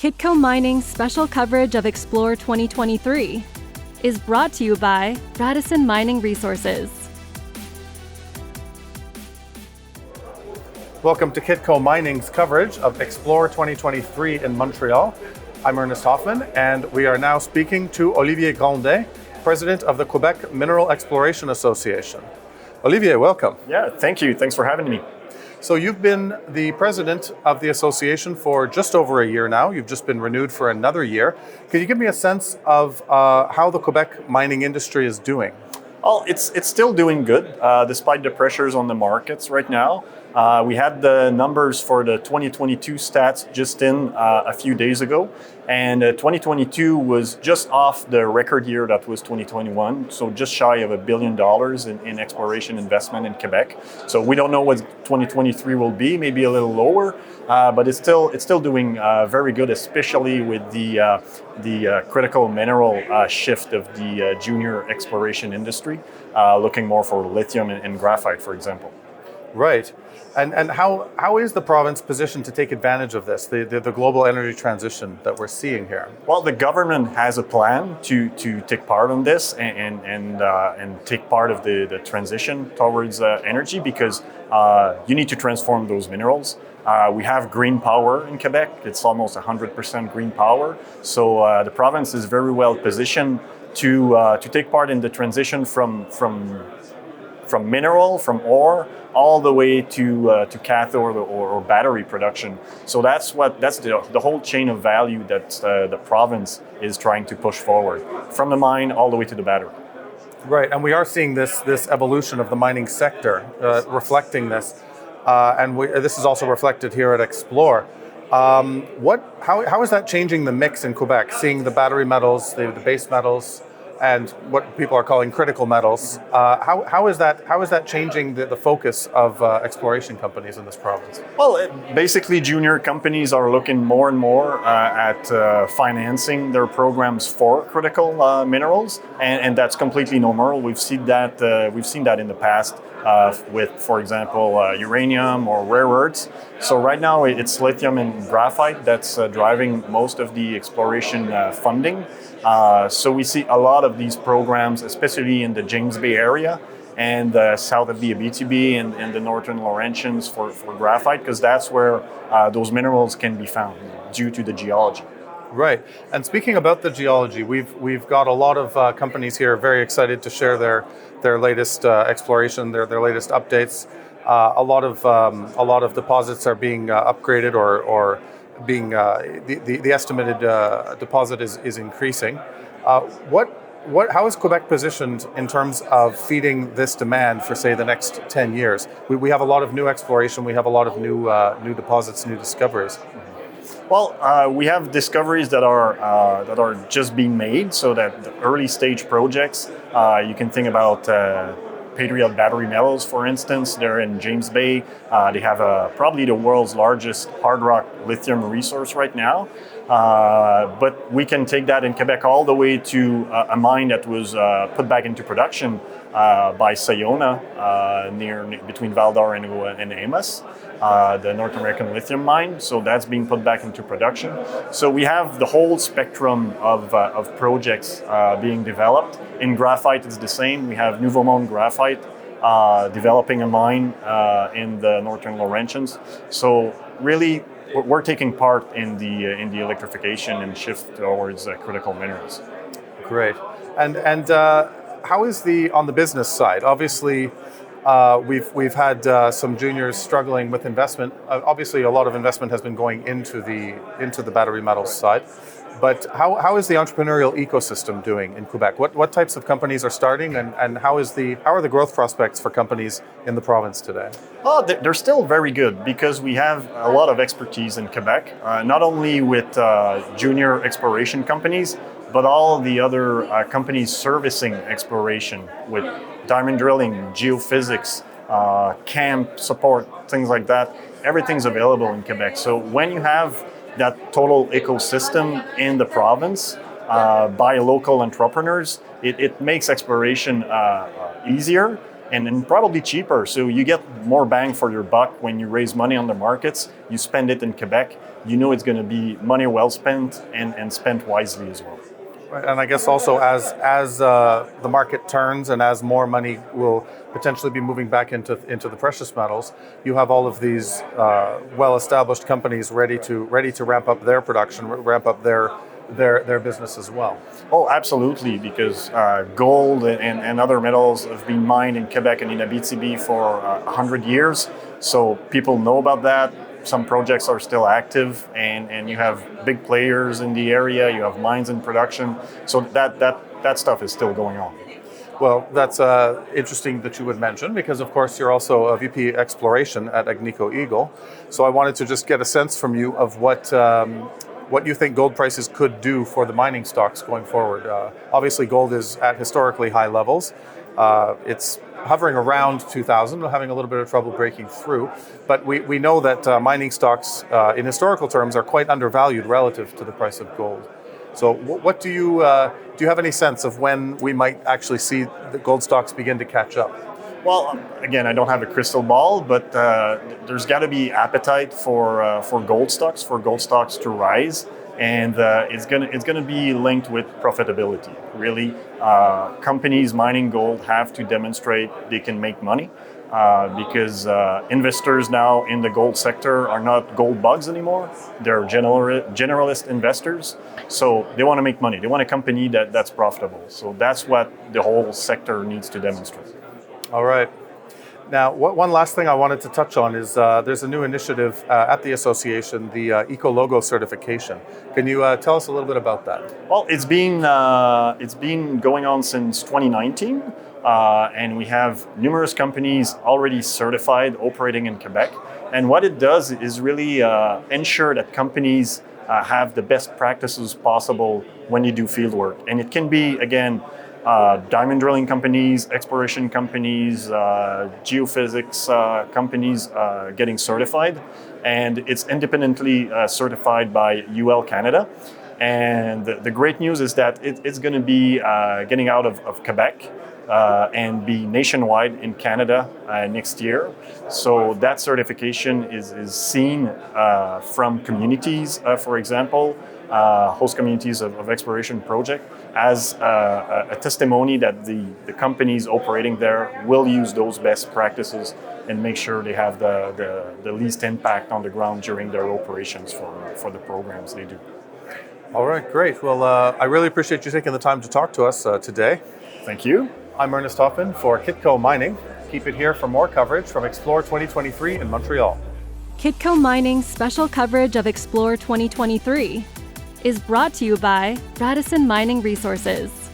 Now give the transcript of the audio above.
Kitco Mining's special coverage of Xplor 2023 is brought to you by Radisson Mining Resources. Welcome to Kitco Mining's coverage of Xplor 2023 in Montreal. I'm Ernest Hoffman, and we are now speaking to Olivier Grondin, President of the Quebec Mineral Exploration Association. Olivier, welcome. Yeah, thank you. Thanks for having me. So you've been the president of the association for just over a year now. You've just been renewed for another year. Could you give me a sense of how the Quebec mining industry is doing? Well, it's still doing good, despite the pressures on the markets right now. We had the numbers for the 2022 stats just in a few days ago, and 2022 was just off the record year that was 2021, so just shy of $1 billion in exploration investment in Quebec. So we don't know what 2023 will be, maybe a little lower, but it's still doing very good, especially with the critical mineral shift of the junior exploration industry, looking more for lithium and graphite, for example. Right. And how is the province positioned to take advantage of this, the global energy transition that we're seeing here? Well, the government has a plan to take part on this and take part of the transition towards energy, because you need to transform those minerals. We have green power in Quebec. It's almost 100% green power. So the province is very well positioned to take part in the transition from mineral, from ore, all the way to cathode or battery production. So that's the whole chain of value that the province is trying to push forward, from the mine all the way to the battery. Right, and we are seeing this evolution of the mining sector reflecting this, and this is also reflected here at Xplor. How is that changing the mix in Quebec? Seeing the battery metals, the base metals, and what people are calling critical metals. How is that changing the focus of exploration companies in this province? Well, basically, junior companies are looking more and more at financing their programs for critical minerals, and that's completely normal. We've seen that in the past with, for example, uranium or rare earths. So right now, it's lithium and graphite that's driving most of the exploration funding. So we see a lot of these programs, especially in the James Bay area and south of the Abitibi and the Northern Laurentians for graphite, because that's where those minerals can be found due to the geology. Right. And speaking about the geology, we've got a lot of companies here very excited to share their latest exploration, their latest updates. A lot of deposits are being upgraded or being the estimated deposit is increasing. How is Quebec positioned in terms of feeding this demand for, say, the next 10 years? We have a lot of new exploration. We have a lot of new deposits, new discoveries. Well, we have discoveries that are just being made, so that the early stage projects, you can think about Patriot Battery Metals, for instance. They're in James Bay. They have probably the world's largest hard rock lithium resource right now. But we can take that in Quebec all the way to a mine that was put back into production by Sayona between Val-d'Or and Amos, the North American lithium mine. So that's being put back into production. So we have the whole spectrum of projects being developed. In graphite, it's the same. We have Nouveau Monde Graphite developing a mine in the Northern Laurentians. So really, we're taking part in the electrification and shift towards critical minerals. Great. And how is on the business side? Obviously, we've had some juniors struggling with investment. Obviously, a lot of investment has been going into the battery metals side. But how is the entrepreneurial ecosystem doing in Quebec? What types of companies are starting, and how are the growth prospects for companies in the province today? Oh, they're still very good, because we have a lot of expertise in Quebec, not only with junior exploration companies, but all the other companies servicing exploration with diamond drilling, geophysics, camp support, things like that. Everything's available in Quebec. So when you have that total ecosystem in the province by local entrepreneurs, it makes exploration easier, and probably cheaper. So you get more bang for your buck when you raise money on the markets. You spend it in Quebec. You know it's going to be money well spent and spent wisely as well. And I guess also as the market turns and as more money will potentially be moving back into the precious metals, you have all of these well-established companies ready to ramp up their production, ramp up their business as well. Oh, absolutely, because gold and other metals have been mined in Quebec and in Abitibi for 100 years. So people know about that. Some projects are still active, and you have big players in the area. You have mines in production, so that stuff is still going on. Well, that's interesting that you would mention, because of course you're also a VP Exploration at Agnico Eagle. So I wanted to just get a sense from you of what you think gold prices could do for the mining stocks going forward. Obviously, gold is at historically high levels. It's hovering around 2,000, having a little bit of trouble breaking through. But we know that mining stocks, in historical terms, are quite undervalued relative to the price of gold. So what do you have any sense of when we might actually see the gold stocks begin to catch up? Well, again, I don't have a crystal ball, but there's got to be appetite for gold stocks to rise, and it's gonna be linked with profitability. Really, companies mining gold have to demonstrate they can make money, because investors now in the gold sector are not gold bugs anymore. They're generalist investors, so they want to make money. They want a company that's profitable. So that's what the whole sector needs to demonstrate. All right. Now, one last thing I wanted to touch on is there's a new initiative at the association, the Eco-Logo certification. Can you tell us a little bit about that? Well, it's been going on since 2019, and we have numerous companies already certified operating in Quebec. And what it does is really ensure that companies have the best practices possible when you do field work. And it can be, again, diamond drilling companies, exploration companies, geophysics companies getting certified. And it's independently certified by UL Canada. And the great news is that it's going to be getting out of Quebec and be nationwide in Canada next year. So that certification is seen from communities, for example, host communities of exploration project, as a testimony that the companies operating there will use those best practices and make sure they have the least impact on the ground during their operations for the programs they do. All right, great. Well, I really appreciate you taking the time to talk to us today. Thank you. I'm Ernest Hoffman for Kitco Mining. Keep it here for more coverage from Xplor 2023 in Montreal. Kitco Mining's special coverage of Xplor 2023 is brought to you by Radisson Mining Resources.